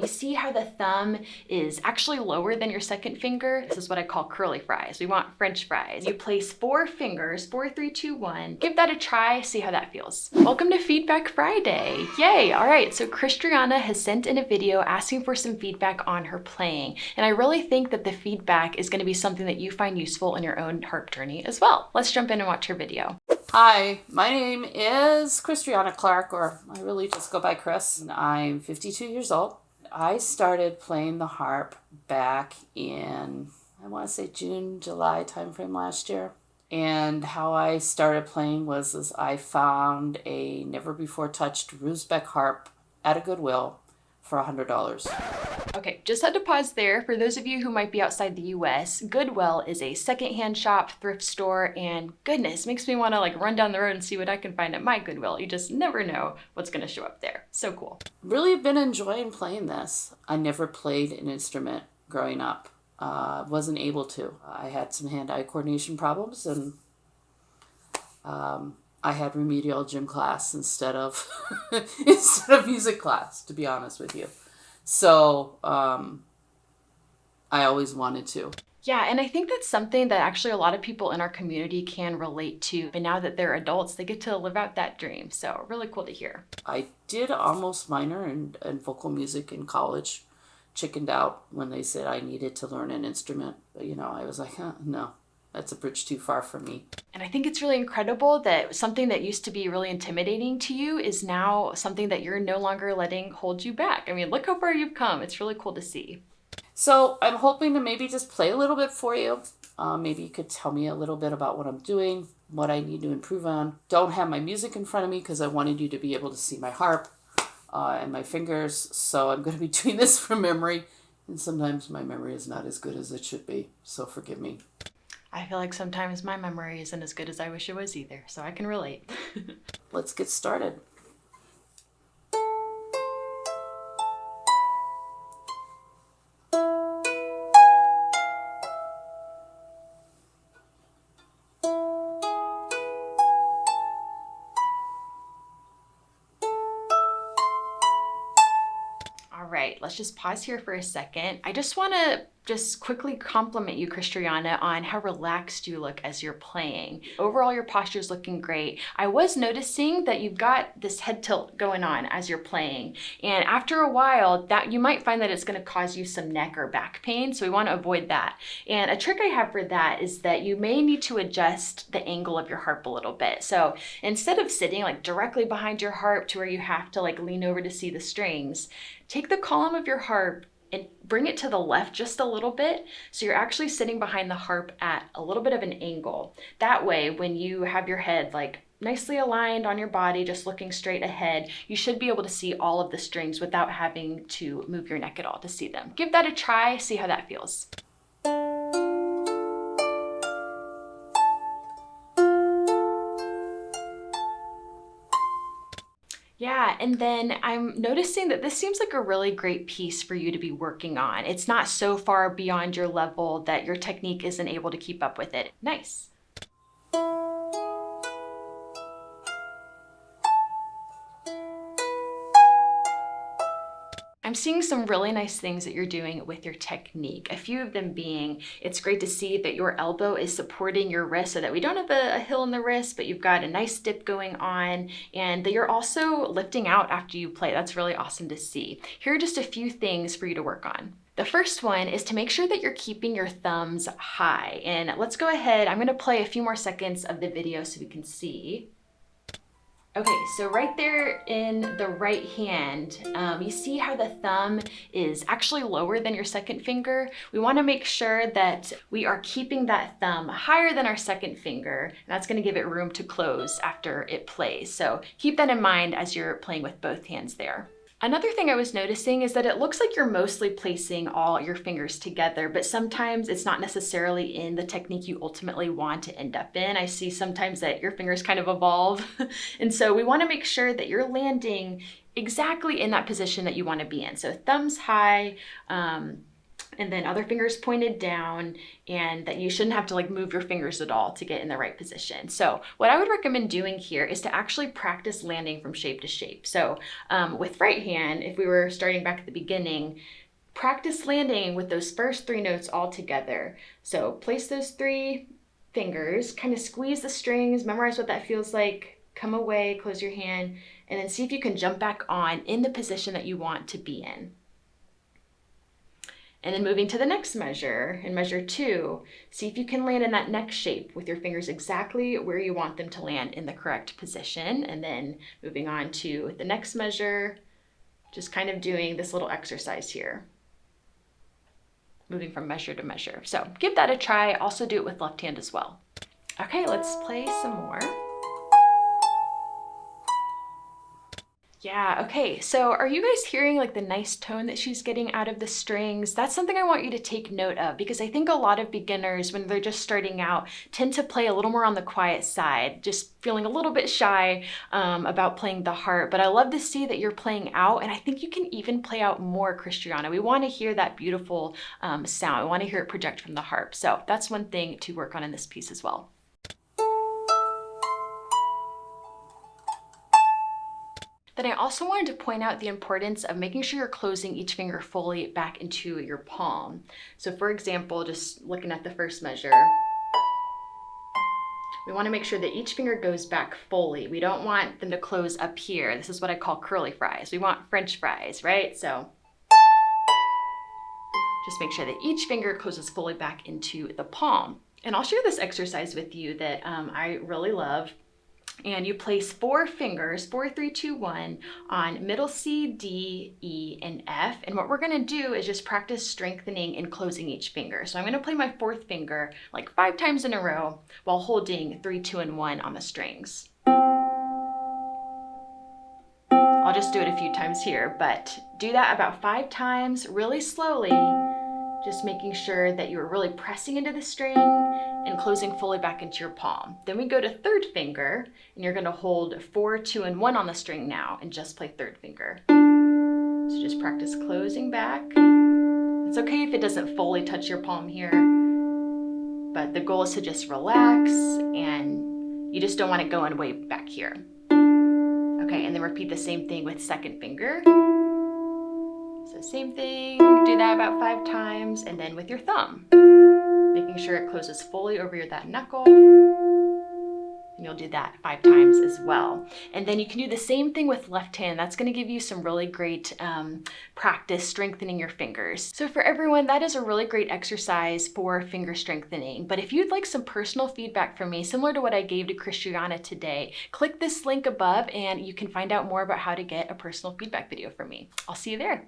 You see how the thumb is actually lower than your second finger? This is what I call curly fries. We want French fries. You place 4 fingers, 4, 3, 2, 1. Give that a try, see how that feels. Welcome to Feedback Friday. Yay, all right, so Krystriana has sent in a video asking for some feedback on her playing. And I really think that the feedback is gonna be something that you find useful in your own harp journey as well. Let's jump in and watch her video. Hi, my name is Christiana Clark, or I really just go by Chris, and I'm 52 years old. I started playing the harp back in, I want to say June, July timeframe last year. And how I started playing was I found a never before touched Rusbeck harp at a Goodwill for $100. Okay, just had to pause there. For those of you who might be outside the US, Goodwill is a secondhand shop, thrift store, and goodness, makes me want to like run down the road and see what I can find at my Goodwill. You just never know what's going to show up there. So cool. Really been enjoying playing this. I never played an instrument growing up. Wasn't able to. I had some hand-eye coordination problems, and I had remedial gym class instead of music class, to be honest with you. So I always wanted to. Yeah, and I think that's something that actually a lot of people in our community can relate to. And now that they're adults, they get to live out that dream. So really cool to hear. I did almost minor in vocal music in college. Chickened out when they said I needed to learn an instrument. But, I was like, no, that's a bridge too far for me. And I think it's really incredible that something that used to be really intimidating to you is now something that you're no longer letting hold you back. I mean, look how far you've come. It's really cool to see. So I'm hoping to maybe just play a little bit for you. Maybe you could tell me a little bit about what I'm doing, what I need to improve on. Don't have my music in front of me because I wanted you to be able to see my harp and my fingers. So I'm going to be doing this from memory. And sometimes my memory is not as good as it should be. So forgive me. I feel like sometimes my memory isn't as good as I wish it was either, so I can relate. Let's get started. All right, let's just pause here for a second. I just want to quickly compliment you, Krystriana, on how relaxed you look as you're playing. Overall, your posture is looking great. I was noticing that you've got this head tilt going on as you're playing. And after a while, that you might find that it's going to cause you some neck or back pain. So we want to avoid that. And a trick I have for that is that you may need to adjust the angle of your harp a little bit. So instead of sitting like directly behind your harp to where you have to like lean over to see the strings, take the column of your harp and bring it to the left just a little bit. So you're actually sitting behind the harp at a little bit of an angle. That way, when you have your head like nicely aligned on your body, just looking straight ahead, you should be able to see all of the strings without having to move your neck at all to see them. Give that a try, see how that feels. Yeah, and then I'm noticing that this seems like a really great piece for you to be working on. It's not so far beyond your level that your technique isn't able to keep up with it. Nice. I'm seeing some really nice things that you're doing with your technique. A few of them being, it's great to see that your elbow is supporting your wrist so that we don't have a hill in the wrist, but you've got a nice dip going on, and that you're also lifting out after you play. That's really awesome to see. Here are just a few things for you to work on. The first one is to make sure that you're keeping your thumbs high. And let's go ahead, I'm gonna play a few more seconds of the video so we can see. Okay, so right there in the right hand, you see how the thumb is actually lower than your second finger? We wanna make sure that we are keeping that thumb higher than our second finger, and that's gonna give it room to close after it plays. So keep that in mind as you're playing with both hands there. Another thing I was noticing is that it looks like you're mostly placing all your fingers together, but sometimes it's not necessarily in the technique you ultimately want to end up in. I see sometimes that your fingers kind of evolve. And so we want to make sure that you're landing exactly in that position that you want to be in. So thumbs high, and then other fingers pointed down, and that you shouldn't have to like move your fingers at all to get in the right position. So what I would recommend doing here is to actually practice landing from shape to shape. So with right hand, if we were starting back at the beginning, practice landing with those first 3 notes all together. So place those 3 fingers, kind of squeeze the strings, memorize what that feels like, come away, close your hand, and then see if you can jump back on in the position that you want to be in. And then moving to the next measure, in measure 2, see if you can land in that next shape with your fingers exactly where you want them to land in the correct position. And then moving on to the next measure, just kind of doing this little exercise here, moving from measure to measure. So give that a try. Also do it with left hand as well. Okay, let's play some more. Yeah, okay, so are you guys hearing like the nice tone that she's getting out of the strings? That's something I want you to take note of, because I think a lot of beginners, when they're just starting out, tend to play a little more on the quiet side, just feeling a little bit shy about playing the harp. But I love to see that you're playing out, and I think you can even play out more, Krystriana. We want to hear that beautiful sound. We want to hear it project from the harp. So that's one thing to work on in this piece as well. Then I also wanted to point out the importance of making sure you're closing each finger fully back into your palm. So for example, just looking at the first measure, we want to make sure that each finger goes back fully. We don't want them to close up here. This is what I call curly fries. We want French fries, right? So just make sure that each finger closes fully back into the palm. And I'll share this exercise with you that I really love. And you place 4 fingers, 4, 3, 2, 1, on middle C, D, E, and F. And what we're gonna do is just practice strengthening and closing each finger. So I'm gonna play my 4th finger like 5 times in a row while holding 3, 2, and 1 on the strings. I'll just do it a few times here, but do that about 5 times, really slowly, just making sure that you're really pressing into the string and closing fully back into your palm. Then we go to 3rd finger, and you're gonna hold 4, 2, and 1 on the string now and just play 3rd finger. So just practice closing back. It's okay if it doesn't fully touch your palm here, but the goal is to just relax, and you just don't want it going way back here. Okay, and then repeat the same thing with 2nd finger. So same thing, do that about 5 times, and then with your thumb, making sure it closes fully over that knuckle. And you'll do that 5 times as well. And then you can do the same thing with left hand. That's gonna give you some really great practice strengthening your fingers. So for everyone, that is a really great exercise for finger strengthening. But if you'd like some personal feedback from me, similar to what I gave to Christiana today, click this link above and you can find out more about how to get a personal feedback video from me. I'll see you there.